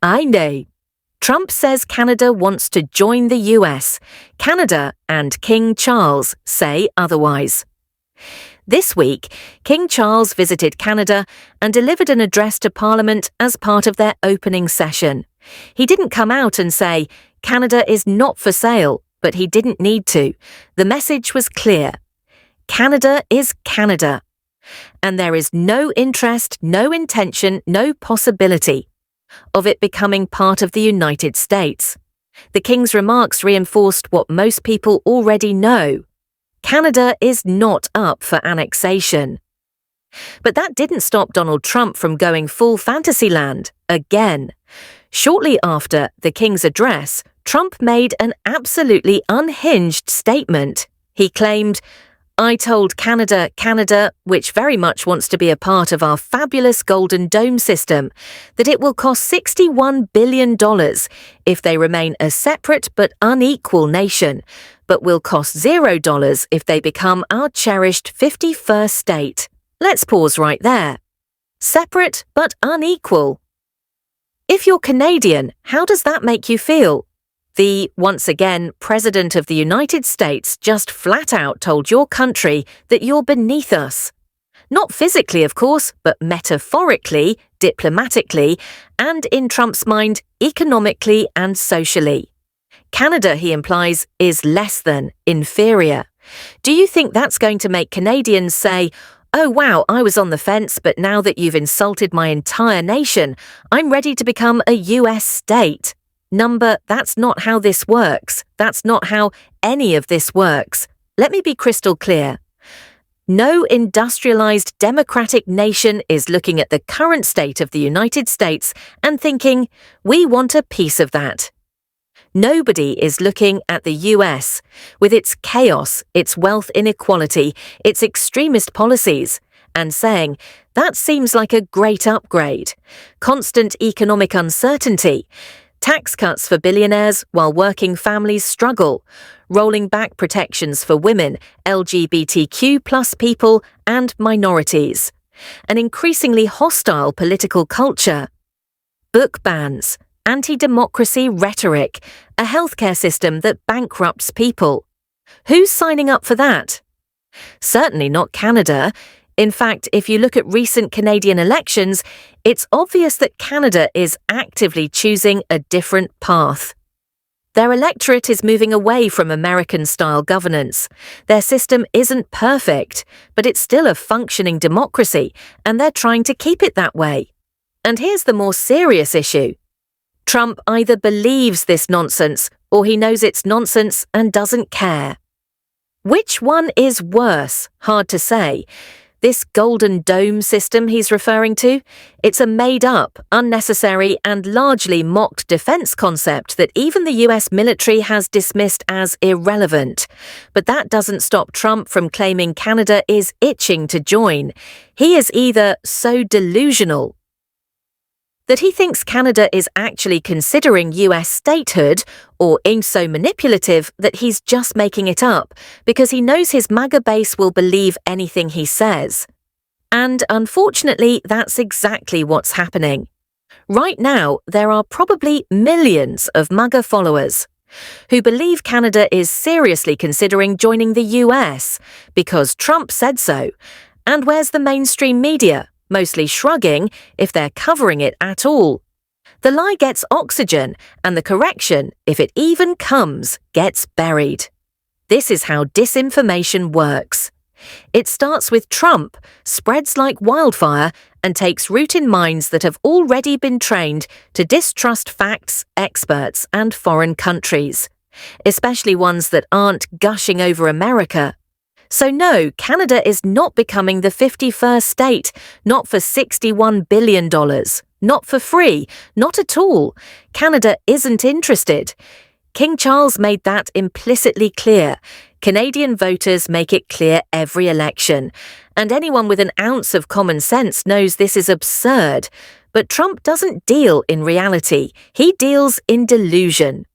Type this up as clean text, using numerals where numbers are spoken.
I know. Trump says Canada wants to join the US. Canada and King Charles say otherwise. This week, King Charles visited Canada and delivered an address to Parliament as part of their opening session. He didn't come out and say, Canada is not for sale, but he didn't need to. The message was clear. Canada is Canada. And there is no interest, no intention, no possibility of it becoming part of the United States. The King's remarks reinforced what most people already know. Canada is not up for annexation. But that didn't stop Donald Trump from going full Fantasyland again. Shortly after the King's address, Trump made an absolutely unhinged statement. He claimed, I told Canada, which very much wants to be a part of our fabulous Golden Dome system, that it will cost $61 billion if they remain a separate but unequal nation, but will cost $0 if they become our cherished 51st state. Let's pause right there. Separate but unequal. If you're Canadian, how does that make you feel? The, once again, President of the United States just flat out told your country that you're beneath us. Not physically, of course, but metaphorically, diplomatically, and in Trump's mind, economically and socially. Canada, he implies, is less than, inferior. Do you think that's going to make Canadians say, oh wow, I was on the fence, but now that you've insulted my entire nation, I'm ready to become a US state? That's not how this works. That's not how any of this works. Let me be crystal clear. No industrialized democratic nation is looking at the current state of the United States and thinking, we want a piece of that. Nobody is looking at the US, with its chaos, its wealth inequality, its extremist policies, and saying, that seems like a great upgrade. Constant economic uncertainty, tax cuts for billionaires while working families struggle, rolling back protections for women, LGBTQ+ people, and minorities, an increasingly hostile political culture, book bans, anti-democracy rhetoric, a healthcare system that bankrupts people. Who's signing up for that? Certainly not Canada. In fact, if you look at recent Canadian elections, it's obvious that Canada is actively choosing a different path. Their electorate is moving away from American-style governance. Their system isn't perfect, but it's still a functioning democracy, and they're trying to keep it that way. And here's the more serious issue. Trump either believes this nonsense or he knows it's nonsense and doesn't care. Which one is worse? Hard to say. This Golden Dome system he's referring to, it's a made-up, unnecessary and largely mocked defense concept that even the US military has dismissed as irrelevant. But that doesn't stop Trump from claiming Canada is itching to join. He is either so delusional that he thinks Canada is actually considering US statehood, or ain't so manipulative that he's just making it up because he knows his MAGA base will believe anything he says. And unfortunately, that's exactly what's happening. Right now, there are probably millions of MAGA followers who believe Canada is seriously considering joining the US because Trump said so. And where's the mainstream media? Mostly shrugging if they're covering it at all. The lie gets oxygen, and the correction, if it even comes, gets buried. This is how disinformation works. It starts with Trump, spreads like wildfire, and takes root in minds that have already been trained to distrust facts, experts, and foreign countries, especially ones that aren't gushing over America. So no, Canada is not becoming the 51st state, not for $61 billion, not for free, not at all. Canada isn't interested. King Charles made that implicitly clear. Canadian voters make it clear every election. And anyone with an ounce of common sense knows this is absurd. But Trump doesn't deal in reality. He deals in delusion.